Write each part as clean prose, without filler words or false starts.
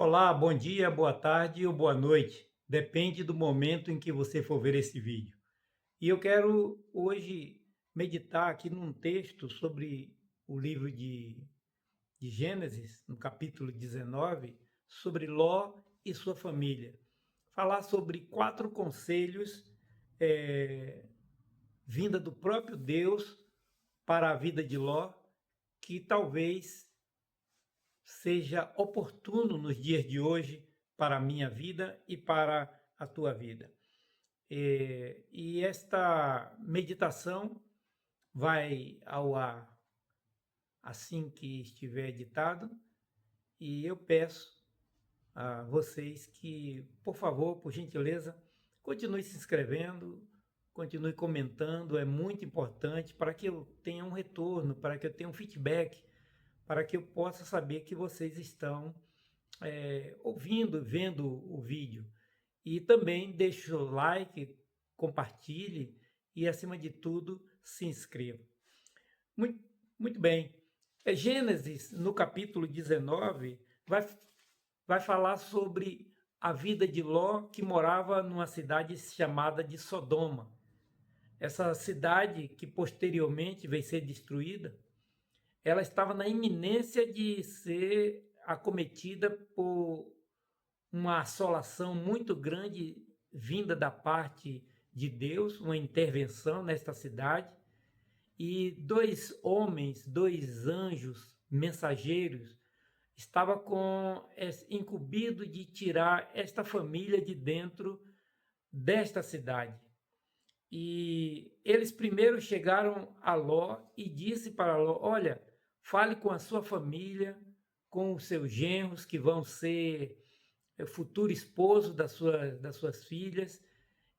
Olá, bom dia, boa tarde ou boa noite. Depende do momento em que você for ver esse vídeo. E eu quero hoje meditar aqui num texto sobre o livro de Gênesis, no capítulo 19, sobre Ló e sua família. Falar sobre 4 conselhos vinda do próprio Deus para a vida de Ló, que talvez seja oportuno nos dias de hoje para a minha vida e para a tua vida. E esta meditação vai ao ar assim que estiver editado, e eu peço a vocês que, por favor, por gentileza, continue se inscrevendo, continue comentando, é muito importante para que eu tenha um retorno, para que eu tenha um feedback, para que eu possa saber que vocês estão ouvindo, vendo o vídeo. E também deixe o like, compartilhe e, acima de tudo, se inscreva. Muito, muito bem. Gênesis, no capítulo 19, vai falar sobre a vida de Ló, que morava numa cidade chamada de Sodoma. Essa cidade, que posteriormente veio ser destruída, ela estava na iminência de ser acometida por uma assolação muito grande vinda da parte de Deus, uma intervenção nesta cidade, e 2 homens, 2 anjos mensageiros, estavam incumbido de tirar esta família de dentro desta cidade. E eles primeiro chegaram a Ló e disse para Ló: olha, fale com a sua família, com os seus genros, que vão ser o futuro esposo das suas filhas,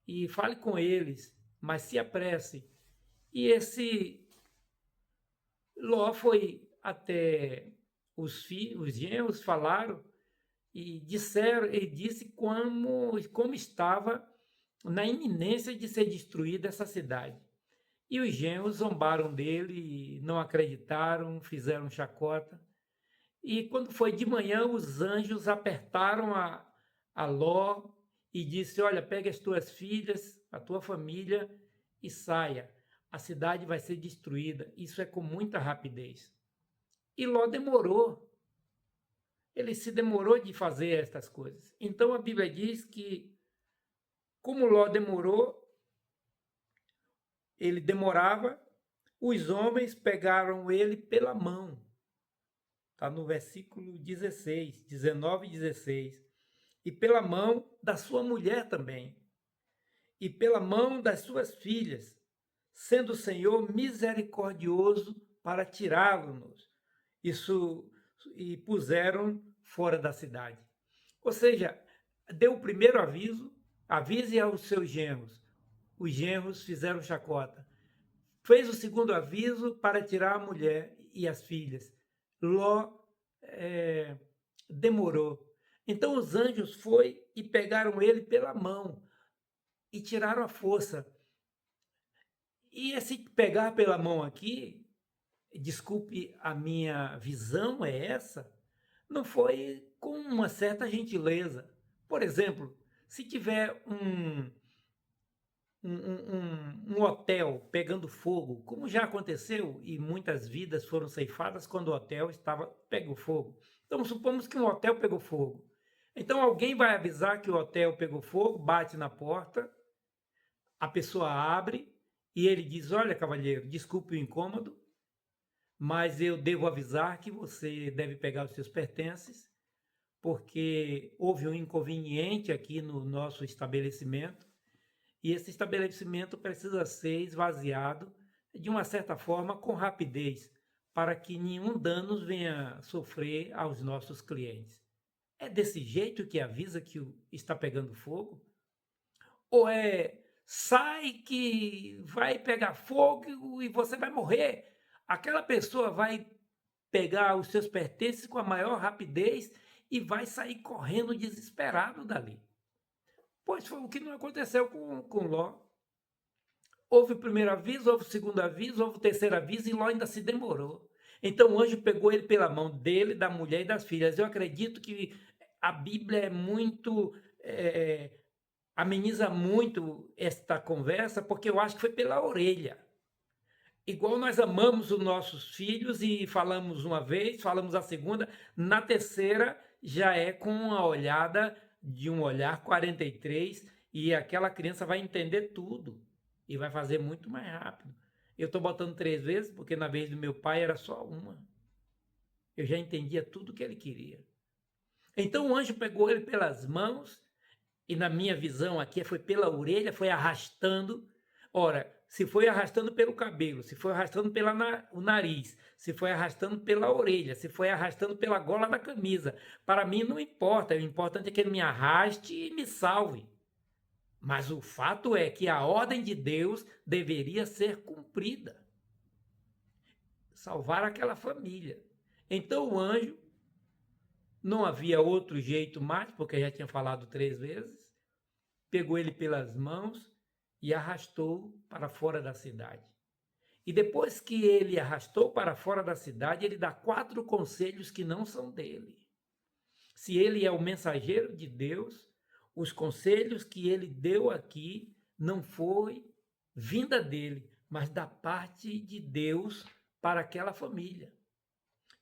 e fale com eles, mas se apresse. E esse Ló foi até os genros, falaram e disseram, ele disse como estava na iminência de ser destruída essa cidade. E os genros zombaram dele, não acreditaram, fizeram chacota. E quando foi de manhã, os anjos apertaram a Ló e disse: olha, pega as tuas filhas, a tua família e saia. A cidade vai ser destruída. Isso é com muita rapidez. E Ló demorou. Ele se demorou de fazer estas coisas. Então a Bíblia diz que, como Ló demorou, ele demorava, os homens pegaram ele pela mão. Está no versículo 16, 19 e 16. E pela mão da sua mulher também, e pela mão das suas filhas, sendo o Senhor misericordioso para tirá-los. Isso, e puseram fora da cidade. Ou seja, deu o primeiro aviso, avise aos seus genros. Os genros fizeram chacota. Fez o segundo aviso para tirar a mulher e as filhas. Ló demorou. Então os anjos foram e pegaram ele pela mão e tiraram a força. E esse pegar pela mão aqui, desculpe, a minha visão é essa, não foi com uma certa gentileza. Por exemplo, se tiver um hotel pegando fogo, como já aconteceu e muitas vidas foram ceifadas quando o hotel pegou fogo. Então, supomos que um hotel pegou fogo. Então, alguém vai avisar que o hotel pegou fogo, bate na porta, a pessoa abre e ele diz: olha, cavalheiro, desculpe o incômodo, mas eu devo avisar que você deve pegar os seus pertences, porque houve um inconveniente aqui no nosso estabelecimento e esse estabelecimento precisa ser esvaziado de uma certa forma com rapidez, para que nenhum dano venha sofrer aos nossos clientes. É desse jeito que avisa que está pegando fogo? Ou é sai que vai pegar fogo e você vai morrer? Aquela pessoa vai pegar os seus pertences com a maior rapidez e vai sair correndo desesperado dali. Pois foi o que não aconteceu com Ló. Houve o primeiro aviso, houve o segundo aviso, houve o terceiro aviso e Ló ainda se demorou. Então o anjo pegou ele pela mão dele, da mulher e das filhas. Eu acredito que a Bíblia é muito, ameniza muito esta conversa, porque eu acho que foi pela orelha. Igual nós amamos os nossos filhos e falamos uma vez, falamos a segunda, na terceira já é com a olhada de um olhar 43 e aquela criança vai entender tudo e vai fazer muito mais rápido. Eu estou botando 3 vezes porque na vez do meu pai era só uma. Eu já entendia tudo que ele queria. Então o anjo pegou ele pelas mãos e na minha visão aqui foi pela orelha, foi arrastando. Ora, se foi arrastando pelo cabelo, se foi arrastando pelo nariz, se foi arrastando pela orelha, se foi arrastando pela gola da camisa, para mim não importa, o importante é que ele me arraste e me salve. Mas o fato é que a ordem de Deus deveria ser cumprida. Salvar aquela família. Então o anjo, não havia outro jeito mais, porque já tinha falado 3 vezes, pegou ele pelas mãos e arrastou para fora da cidade. E depois que ele arrastou para fora da cidade, ele dá 4 conselhos que não são dele. Se ele é o mensageiro de Deus, os conselhos que ele deu aqui não foi vinda dele, mas da parte de Deus para aquela família.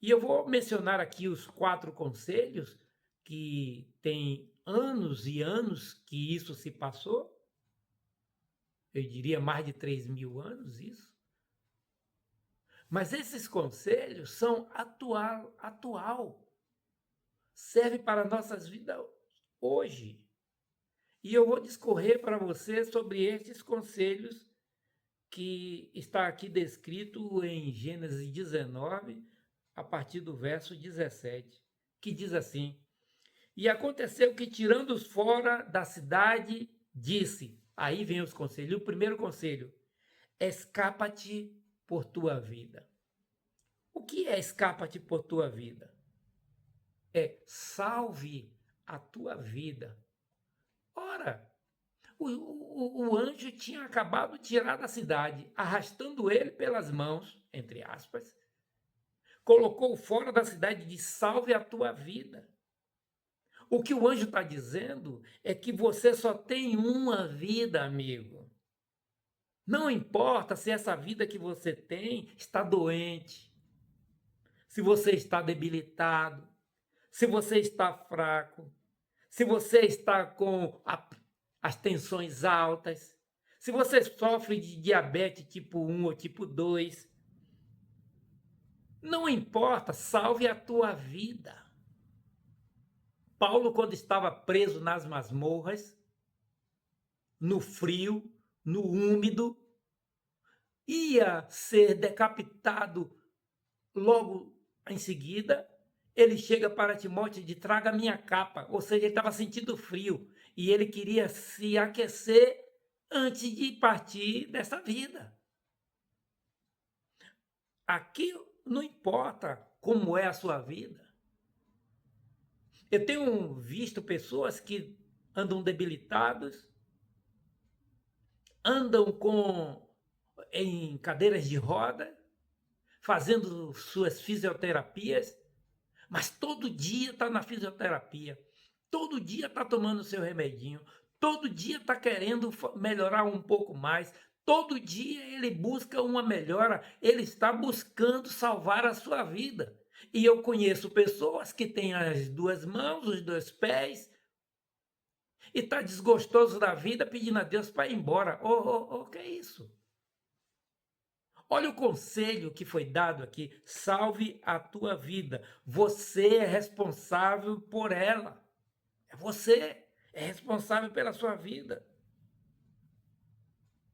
E eu vou mencionar aqui os 4 conselhos que tem anos e anos que isso se passou. Eu diria mais de 3.000 anos isso. Mas esses conselhos são atual. Serve para nossas vidas hoje. E eu vou discorrer para você sobre estes conselhos que está aqui descrito em Gênesis 19, a partir do verso 17, que diz assim: E aconteceu que, tirando-os fora da cidade, disse, aí vem os conselhos, o primeiro conselho, escapa-te por tua vida. O que é escapa-te por tua vida? É salve a tua vida. Ora, o anjo tinha acabado de tirar da cidade, arrastando ele pelas mãos, entre aspas, colocou fora da cidade de salve a tua vida. O que o anjo está dizendo é que você só tem uma vida, amigo. Não importa se essa vida que você tem está doente, se você está debilitado, se você está fraco, se você está com as tensões altas, se você sofre de diabetes tipo 1 ou tipo 2, não importa, salve a tua vida. Paulo, quando estava preso nas masmorras, no frio, no úmido, ia ser decapitado logo em seguida. Ele chega para Timóteo e diz: traga minha capa. Ou seja, ele estava sentindo frio e ele queria se aquecer antes de partir dessa vida. Aqui não importa como é a sua vida. Eu tenho visto pessoas que andam debilitados, andam em cadeiras de roda, fazendo suas fisioterapias, mas todo dia está na fisioterapia, todo dia está tomando seu remedinho, todo dia está querendo melhorar um pouco mais, todo dia ele busca uma melhora, ele está buscando salvar a sua vida. E eu conheço pessoas que têm as 2 mãos, os 2 pés, e está desgostoso da vida, pedindo a Deus para ir embora. Que é isso? Olha o conselho que foi dado aqui: salve a tua vida. Você é responsável por ela. Você é responsável pela sua vida.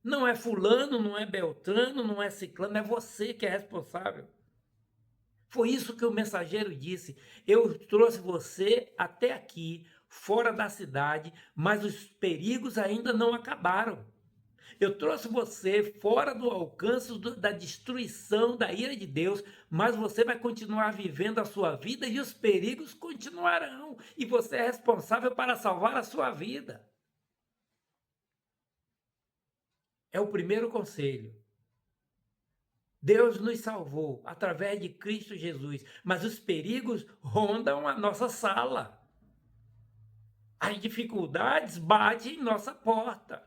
Não é fulano, não é beltrano, não é ciclano, é você que é responsável. Foi isso que o mensageiro disse. Eu trouxe você até aqui, fora da cidade, mas os perigos ainda não acabaram. Eu trouxe você fora do alcance da destruição, da ira de Deus, mas você vai continuar vivendo a sua vida e os perigos continuarão. E você é responsável para salvar a sua vida. É o primeiro conselho. Deus nos salvou através de Cristo Jesus, mas os perigos rondam a nossa sala. As dificuldades batem em nossa porta.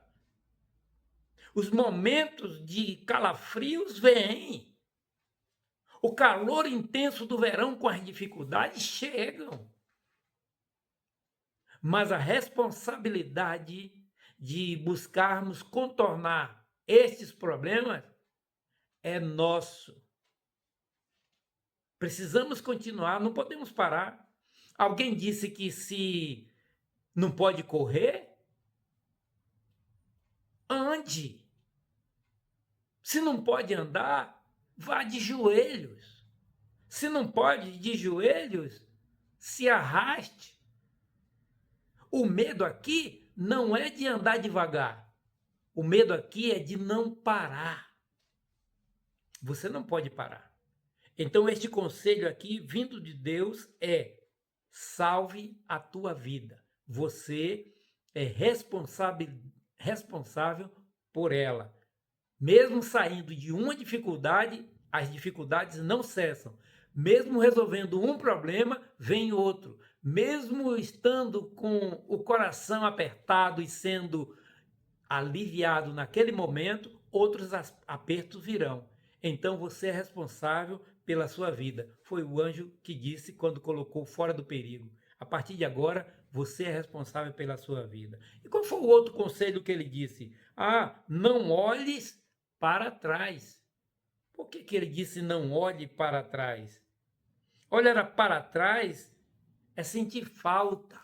Os momentos de calafrios vêm. O calor intenso do verão com as dificuldades chegam. Mas a responsabilidade de buscarmos contornar estes problemas é nosso. Precisamos continuar, não podemos parar. Alguém disse que se não pode correr, ande. Se não pode andar, vá de joelhos. Se não pode de joelhos, se arraste. O medo aqui não é de andar devagar. O medo aqui é de não parar. Você não pode parar. Então, este conselho aqui, vindo de Deus, é: salve a tua vida. Você é responsável por ela. Mesmo saindo de uma dificuldade, as dificuldades não cessam. Mesmo resolvendo um problema, vem outro. Mesmo estando com o coração apertado e sendo aliviado naquele momento, outros apertos virão. Então você é responsável pela sua vida. Foi o anjo que disse quando colocou fora do perigo. A partir de agora, você é responsável pela sua vida. E qual foi o outro conselho que ele disse? Não olhes para trás. Por que ele disse não olhe para trás? Olhar para trás é sentir falta.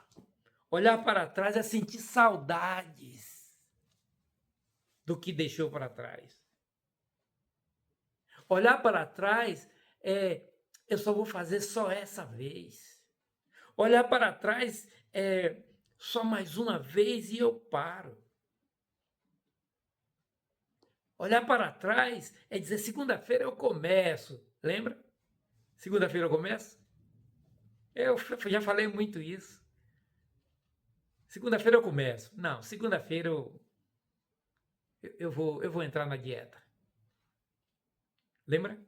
Olhar para trás é sentir saudades do que deixou para trás. Olhar para trás é: eu só vou fazer só essa vez. Olhar para trás é: só mais uma vez e eu paro. Olhar para trás é dizer: segunda-feira eu começo. Lembra? Segunda-feira eu começo? Eu já falei muito isso. Segunda-feira eu começo. Não, segunda-feira eu vou entrar na dieta. Lembra?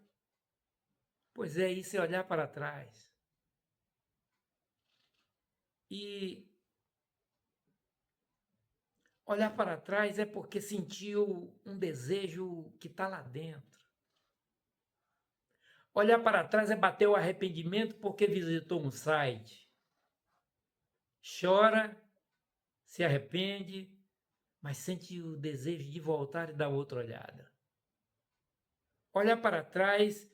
Pois é, isso é olhar para trás. E olhar para trás é porque sentiu um desejo que está lá dentro. Olhar para trás é bater o arrependimento porque visitou um site. Chora, se arrepende, mas sente o desejo de voltar e dar outra olhada. Olhar para trás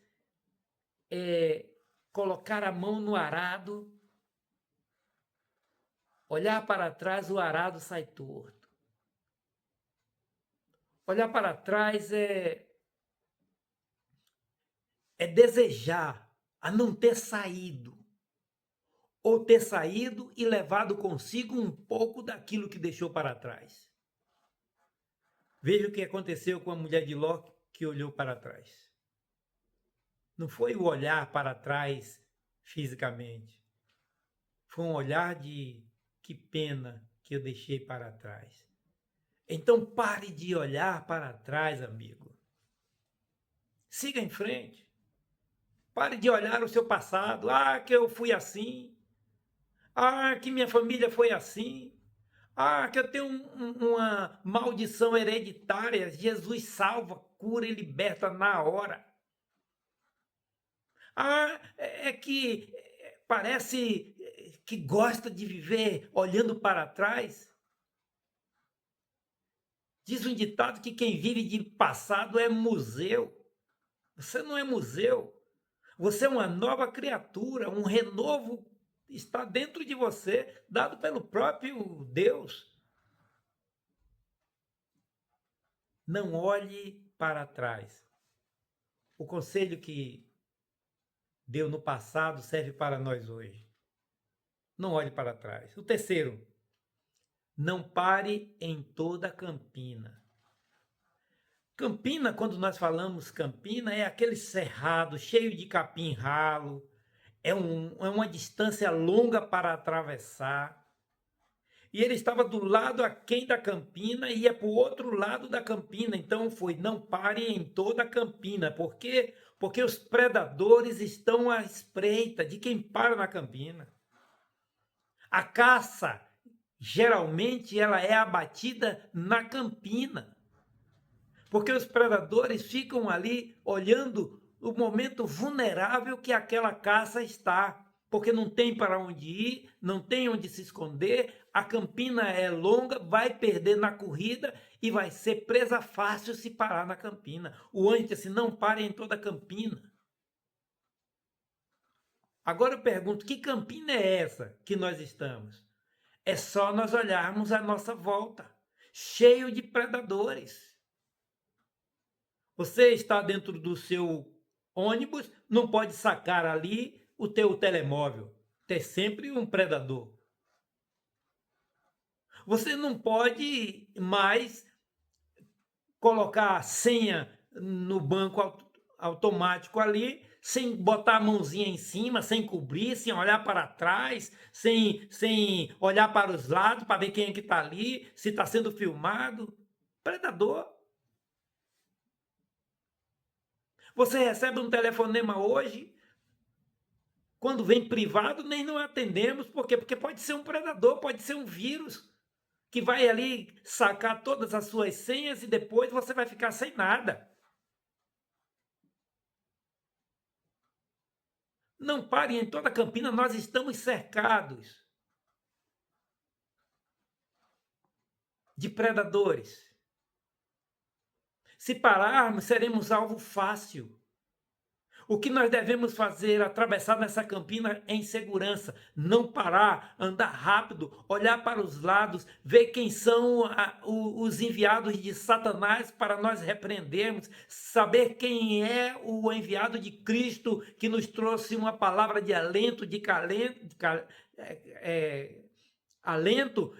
é colocar a mão no arado. Olhar para trás, o arado sai torto. Olhar para trás é desejar a não ter saído. Ou ter saído e levado consigo um pouco daquilo que deixou para trás. Veja o que aconteceu com a mulher de Ló que olhou para trás. Não foi o olhar para trás fisicamente. Foi um olhar de: que pena que eu deixei para trás. Então pare de olhar para trás, amigo. Siga em frente. Pare de olhar o seu passado. Que eu fui assim. Que minha família foi assim. Que eu tenho uma maldição hereditária. Jesus salva, cura e liberta na hora. É que parece que gosta de viver olhando para trás. Diz um ditado que quem vive de passado é museu. Você não é museu. Você é uma nova criatura, um renovo está dentro de você, dado pelo próprio Deus. Não olhe para trás. O conselho que deu no passado serve para nós hoje. Não olhe para trás. O terceiro: não pare em toda Campina. Campina, quando nós falamos Campina, é aquele cerrado cheio de capim ralo, é uma distância longa para atravessar. E ele estava do lado aquém da Campina e ia para o outro lado da Campina. Então foi: não pare em toda a Campina. Por quê? Porque os predadores estão à espreita de quem para na Campina. A caça geralmente ela é abatida na campina, porque os predadores ficam ali olhando o momento vulnerável que aquela caça está, porque não tem para onde ir, não tem onde se esconder, a campina é longa, vai perder na corrida e vai ser presa fácil se parar na campina. O anjo disse assim, não pare em toda a campina. Agora eu pergunto, que campina é essa que nós estamos? É só nós olharmos à nossa volta, cheio de predadores. Você está dentro do seu ônibus, não pode sacar ali o teu telemóvel. Tem sempre um predador. Você não pode mais colocar a senha no banco automático ali, sem botar a mãozinha em cima, sem cobrir, sem olhar para trás, sem olhar para os lados para ver quem é que está ali, se está sendo filmado. Predador. Você recebe um telefonema hoje, quando vem privado, nem não atendemos. Por quê? Porque pode ser um predador, pode ser um vírus que vai ali sacar todas as suas senhas e depois você vai ficar sem nada. Não parem em toda a Campina, nós estamos cercados de predadores. Se pararmos, seremos alvo fácil. O que nós devemos fazer, atravessar nessa campina em segurança, não parar, andar rápido, olhar para os lados, ver quem são os enviados de Satanás para nós repreendermos, saber quem é o enviado de Cristo que nos trouxe uma palavra de alento, alento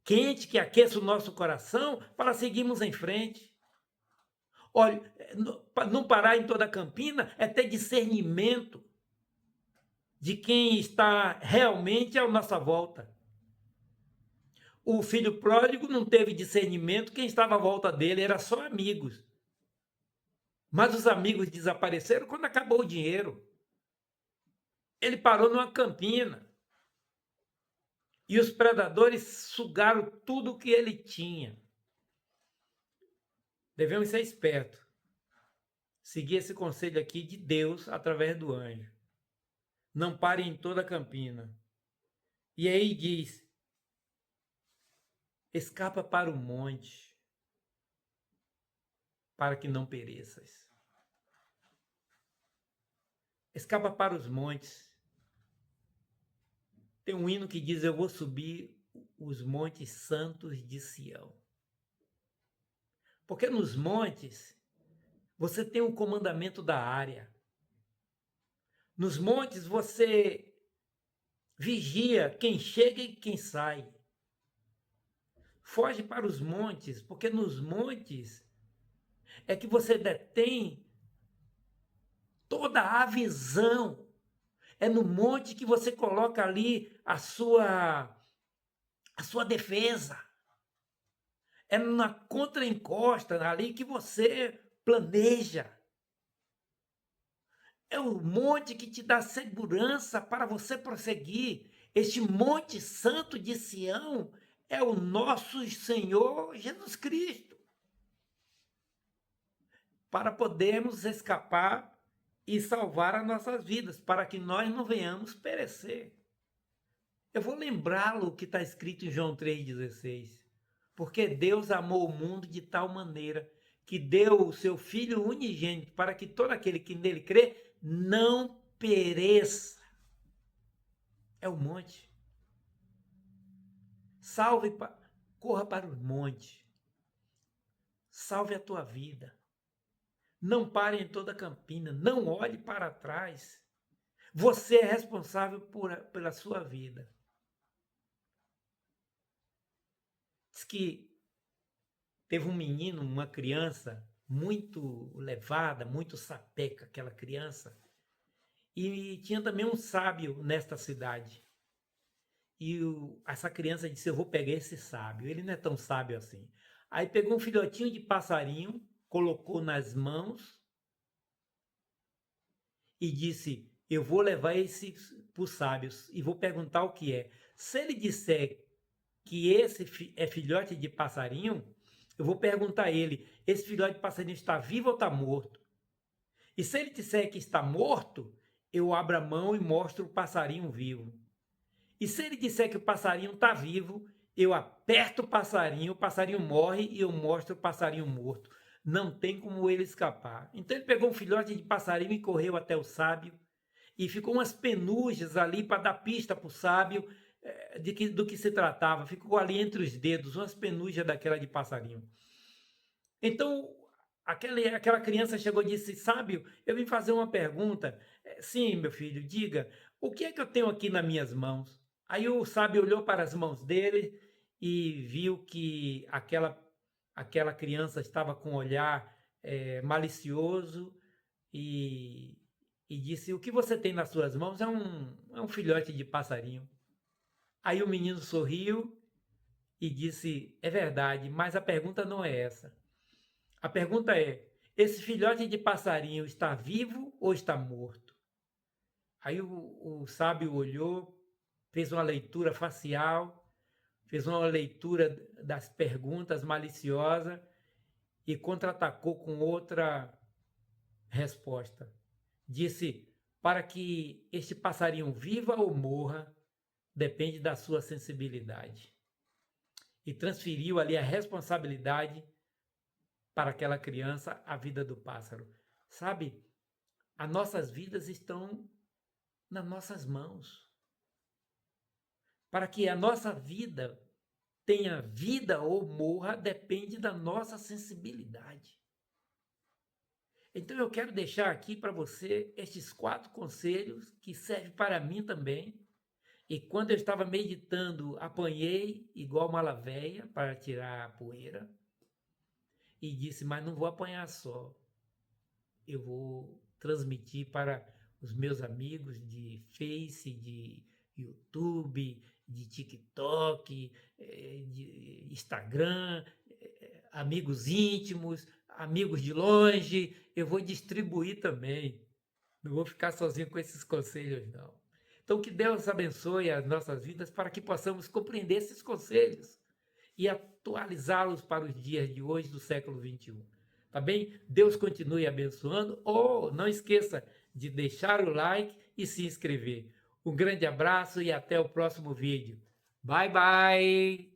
quente que aqueça o nosso coração para seguirmos em frente. Olha, não parar em toda a campina é ter discernimento de quem está realmente à nossa volta. O filho pródigo não teve discernimento, quem estava à volta dele era só amigos. Mas os amigos desapareceram quando acabou o dinheiro. Ele parou numa campina. E os predadores sugaram tudo o que ele tinha. Devemos ser espertos. Seguir esse conselho aqui de Deus através do anjo. Não pare em toda a campina. E aí diz, escapa para o monte, para que não pereças. Escapa para os montes. Tem um hino que diz, eu vou subir os montes santos de Sião. Porque nos montes, você tem o comandamento da área. Nos montes, você vigia quem chega e quem sai. Foge para os montes, porque nos montes é que você detém toda a visão. É no monte que você coloca ali a sua defesa. É na contraencosta ali que você planeja. É o monte que te dá segurança para você prosseguir. Este monte santo de Sião é o nosso Senhor Jesus Cristo. Para podermos escapar e salvar as nossas vidas, para que nós não venhamos perecer. Eu vou lembrá-lo o que está escrito em João 3,16. Porque Deus amou o mundo de tal maneira que deu o seu Filho unigênito para que todo aquele que nele crê não pereça. É o monte. Corra para o monte. Salve a tua vida. Não pare em toda a campina. Não olhe para trás. Você é responsável pela sua vida. Diz que teve um menino, uma criança, muito levada, muito sapeca, aquela criança. E tinha também um sábio nesta cidade. E essa criança disse, eu vou pegar esse sábio. Ele não é tão sábio assim. Aí pegou um filhotinho de passarinho, colocou nas mãos e disse, eu vou levar esse para os sábios e vou perguntar o que é. Se ele disser que esse é filhote de passarinho, eu vou perguntar a ele: esse filhote de passarinho está vivo ou está morto? E se ele disser que está morto, eu abro a mão e mostro o passarinho vivo. E se ele disser que o passarinho está vivo, eu aperto o passarinho morre e eu mostro o passarinho morto. Não tem como ele escapar. Então ele pegou um filhote de passarinho e correu até o sábio e ficou umas penugens ali para dar pista para o sábio do que se tratava. Ficou ali entre os dedos, umas penugens daquela de passarinho. Então aquela criança chegou e disse: sábio, eu vim fazer uma pergunta. Sim, meu filho, diga, o que é que eu tenho aqui nas minhas mãos? Aí o sábio olhou para as mãos dele e viu que aquela criança estava com um olhar malicioso e disse: o que você tem nas suas mãos é um filhote de passarinho. Aí o menino sorriu e disse: é verdade, mas a pergunta não é essa. A pergunta é: esse filhote de passarinho está vivo ou está morto? Aí o sábio olhou, fez uma leitura facial, fez uma leitura das perguntas maliciosa e contra-atacou com outra resposta. Disse: para que este passarinho viva ou morra, depende da sua sensibilidade. E transferiu ali a responsabilidade para aquela criança, a vida do pássaro. Sabe, as nossas vidas estão nas nossas mãos. Para que a nossa vida tenha vida ou morra, depende da nossa sensibilidade. Então eu quero deixar aqui para você estes 4 conselhos que servem para mim também. E quando eu estava meditando, apanhei igual uma lavéia para tirar a poeira. E disse: mas não vou apanhar só. Eu vou transmitir para os meus amigos de Face, de YouTube, de TikTok, de Instagram, amigos íntimos, amigos de longe. Eu vou distribuir também. Não vou ficar sozinho com esses conselhos, não. Então, que Deus abençoe as nossas vidas para que possamos compreender esses conselhos e atualizá-los para os dias de hoje, do século XXI. Tá bem? Deus continue abençoando. Não esqueça de deixar o like e se inscrever. Um grande abraço e até o próximo vídeo. Bye, bye!